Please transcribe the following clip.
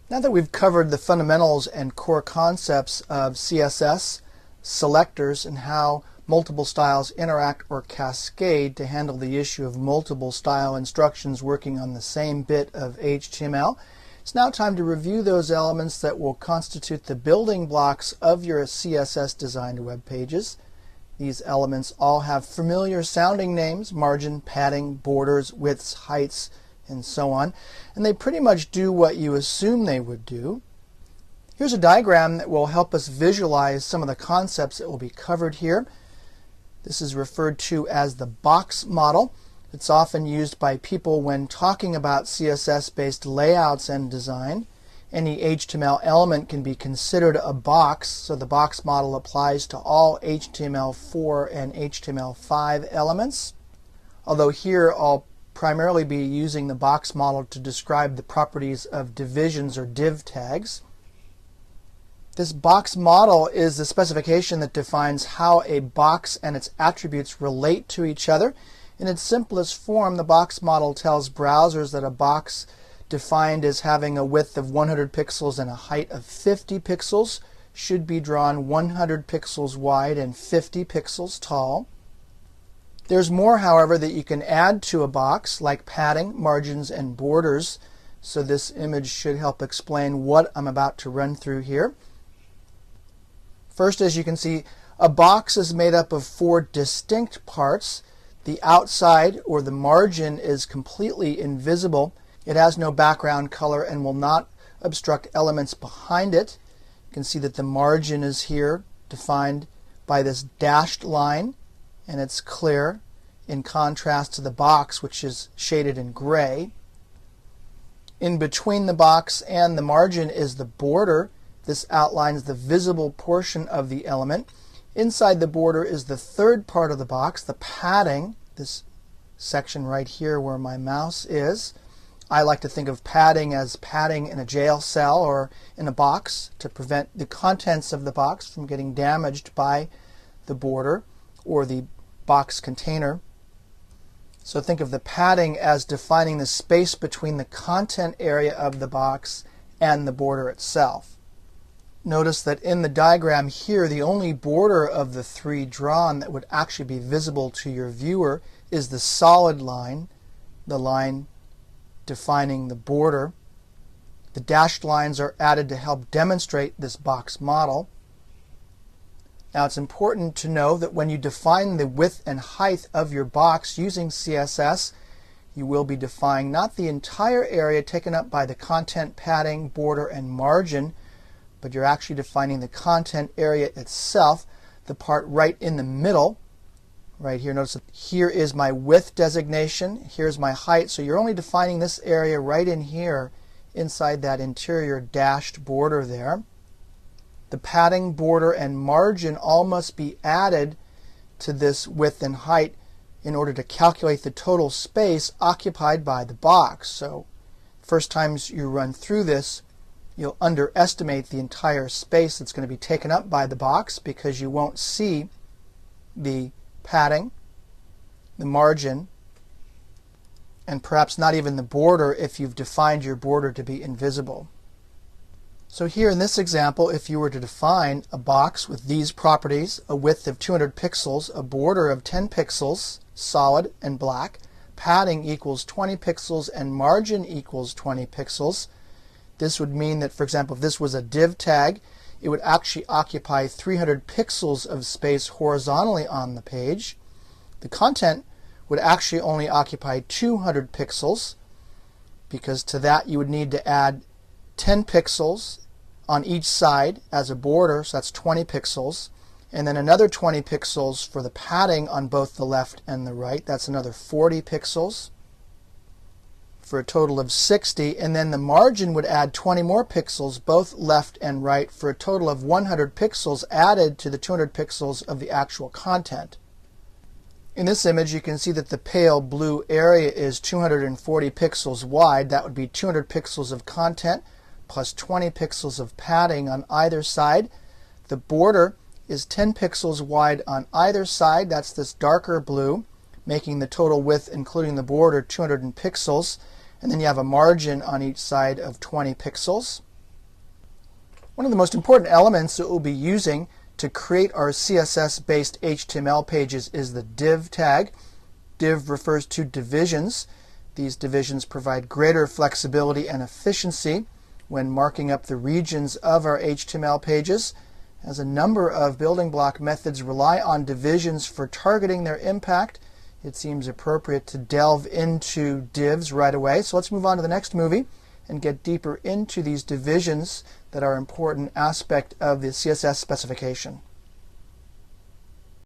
Now that we've covered the fundamentals and core concepts of CSS, selectors, and how multiple styles interact or cascade to handle the issue of multiple style instructions working on the same bit of HTML, it's now time to review those elements that will constitute the building blocks of your CSS designed web pages. These elements all have familiar sounding names: margin, padding, borders, widths, heights, and so on. And they pretty much do what you assume they would do. Here's a diagram that will help us visualize some of the concepts that will be covered here. This is referred to as the box model. It's often used by people when talking about CSS-based layouts and design. Any HTML element can be considered a box, so the box model applies to all HTML4 and HTML5 elements. Although here I'll primarily be using the box model to describe the properties of divisions or div tags. This box model is the specification that defines how a box and its attributes relate to each other. In its simplest form, the box model tells browsers that a box defined as having a width of 100 pixels and a height of 50 pixels should be drawn 100 pixels wide and 50 pixels tall. There's more, however, that you can add to a box, like padding, margins, and borders. So this image should help explain what I'm about to run through here. First, as you can see, a box is made up of 4 distinct parts. The outside, or the margin, is completely invisible. It has no background color and will not obstruct elements behind it. You can see that the margin is here defined by this dashed line, and it's clear in contrast to the box, which is shaded in gray. In between the box and the margin is the border. This outlines the visible portion of the element. Inside the border is the third part of the box, the padding, this section right here where my mouse is. I like to think of padding as padding in a jail cell or in a box to prevent the contents of the box from getting damaged by the border or the box container. So think of the padding as defining the space between the content area of the box and the border itself. Notice that in the diagram here, the only border of the 3 drawn that would actually be visible to your viewer is the solid line, the line defining the border. The dashed lines are added to help demonstrate this box model. Now it's important to know that when you define the width and height of your box using CSS, you will be defining not the entire area taken up by the content, padding, border, and margin, but you're actually defining the content area itself, the part right in the middle. Right here, notice that here is my width designation, here's my height, so you're only defining this area right in here inside that interior dashed border there. The padding, border, and margin all must be added to this width and height in order to calculate the total space occupied by the box. So first times you run through this, you'll underestimate the entire space that's going to be taken up by the box because you won't see the padding, the margin, and perhaps not even the border if you've defined your border to be invisible. So here in this example, if you were to define a box with these properties, a width of 200 pixels, a border of 10 pixels, solid and black, padding equals 20 pixels, and margin equals 20 pixels, this would mean that, for example, if this was a div tag, it would actually occupy 300 pixels of space horizontally on the page. The content would actually only occupy 200 pixels, because to that you would need to add 10 pixels on each side as a border, so that's 20 pixels, and then another 20 pixels for the padding on both the left and the right. That's another 40 pixels for a total of 60, and then the margin would add 20 more pixels both left and right for a total of 100 pixels added to the 200 pixels of the actual content. In this image you can see that the pale blue area is 240 pixels wide. That would be 200 pixels of content plus 20 pixels of padding on either side. The border is 10 pixels wide on either side. That's this darker blue, making the total width including the border 200 pixels. And then you have a margin on each side of 20 pixels. One of the most important elements that we'll be using to create our CSS-based HTML pages is the div tag. Div refers to divisions. These divisions provide greater flexibility and efficiency when marking up the regions of our HTML pages. As a number of building block methods rely on divisions for targeting their impact, it seems appropriate to delve into divs right away. So let's move on to the next movie and get deeper into these divisions that are an important aspect of the CSS specification.